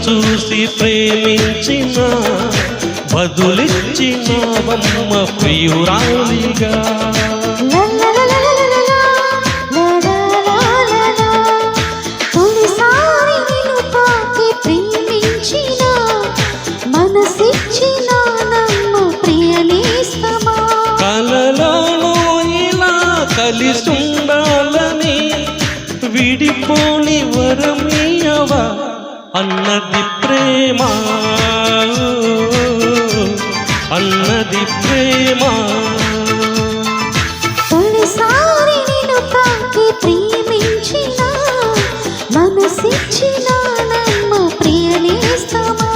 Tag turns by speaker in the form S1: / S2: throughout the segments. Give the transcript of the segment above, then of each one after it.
S1: చూసి ప్రేమించిన బదులిచ్చినవమ్మ ప్రియురాలిగా.
S2: తొలిసారి నిన్ను తాకి ప్రేమించిన మనసిచ్చిన నన్ను ప్రియనేస్తమా.
S1: కలలోనూ ఇలా కలిసుండాలని విడిపోని వరమీయవా అన్నది ప్రేమ, అన్నది ప్రేమ.
S2: తొలిసారి నిన్ను తాకి ప్రేమించిన మనసిచ్చిన నన్ను ప్రియనేస్తమా.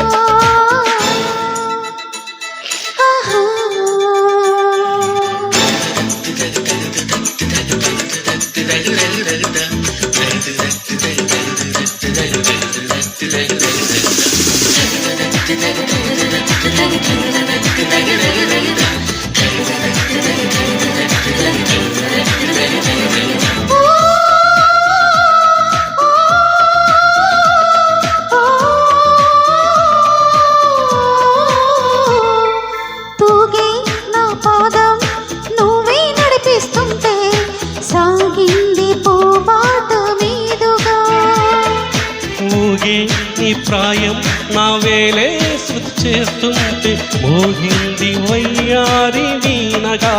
S2: తూగే నా పాదం నువ్వే నడిపిస్తుంటే సాగింది పోబాట మీదుగా.
S1: ఊగే నీ ప్రాయం నా వేలే శృతి చేస్తుంటే మోగింది వయ్యారి వీణగా.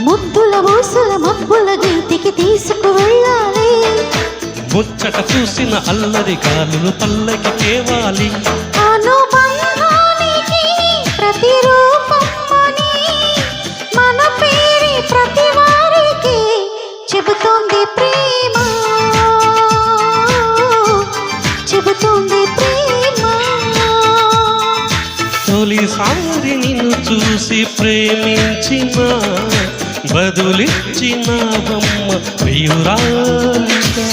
S2: ముద్దుల ఊసుల మబ్బుల గీతికి తీసుకువెళ్ళాలి.
S1: ముచ్చట చూసిన అల్లరి గాలులు పల్లకి కేవాలి.
S2: అనుబంధానికి ప్రతిరూపమని మన పేరి ప్రతి వారికి చెబుతోంది ప్రేమ, చెబుతోంది ప్రేమ.
S1: తొలిసారి నిన్ను చూసి ప్రేమించిన బదులిచ్చినవమ్మ ప్రియురాలిగా.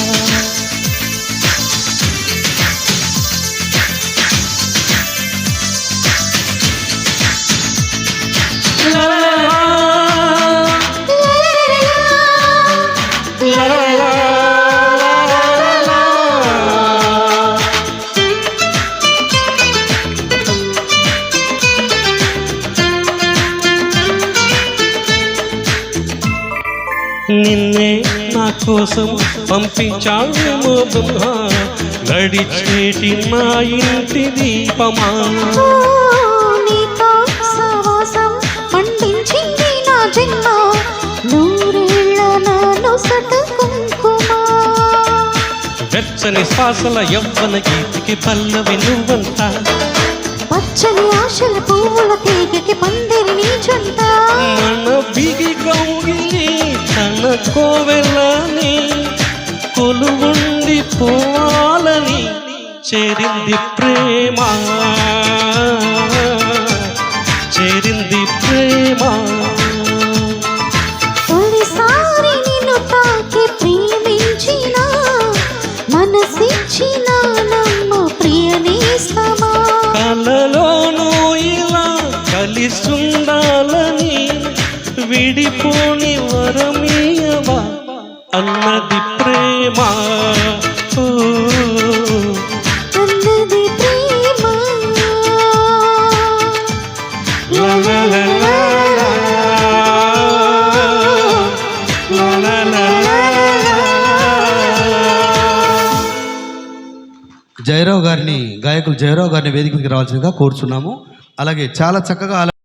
S1: నిన్నే నా కోసం పంపించాడేమో బ్రహ్మ, గడిచేటి నా ఇంటి దీపమా.
S2: నీతో సవాసం పండించింది నా జన్మ, నూరేళ్ళ నాలో సట కుంకుమ.
S1: వెచ్చని శ్వాసల యవ్వన గీతికి పల్లవి నువ్వంట,
S2: పచ్చని ఆశల పువ్వుల తీగకి పందిరి నీ చుంట.
S1: మన బిగి కౌగిలి తన కోవెలని కొలువుండి పోవాలని చేరింది ప్రేమ, చేరింది ప్రేమ.
S2: తొలిసారి నిన్ను తాకి ప్రేమించిన మనసిచ్చిన నన్ను ప్రియనేస్తమా.
S1: కలలోనూ ఇలా కలిసుండాలని విడిపోని వరమీయవా అన్నది ప్రేమ,
S2: అన్నది ప్రేమ.
S1: లా లా లా లా లా, లా లా లా లా లా.
S3: జయరావు గారిని, గాయకులు జయరావు గారిని వేదికకి రావాల్సిందిగా కోరుచున్నాము. అలాగే చాలా చక్కగా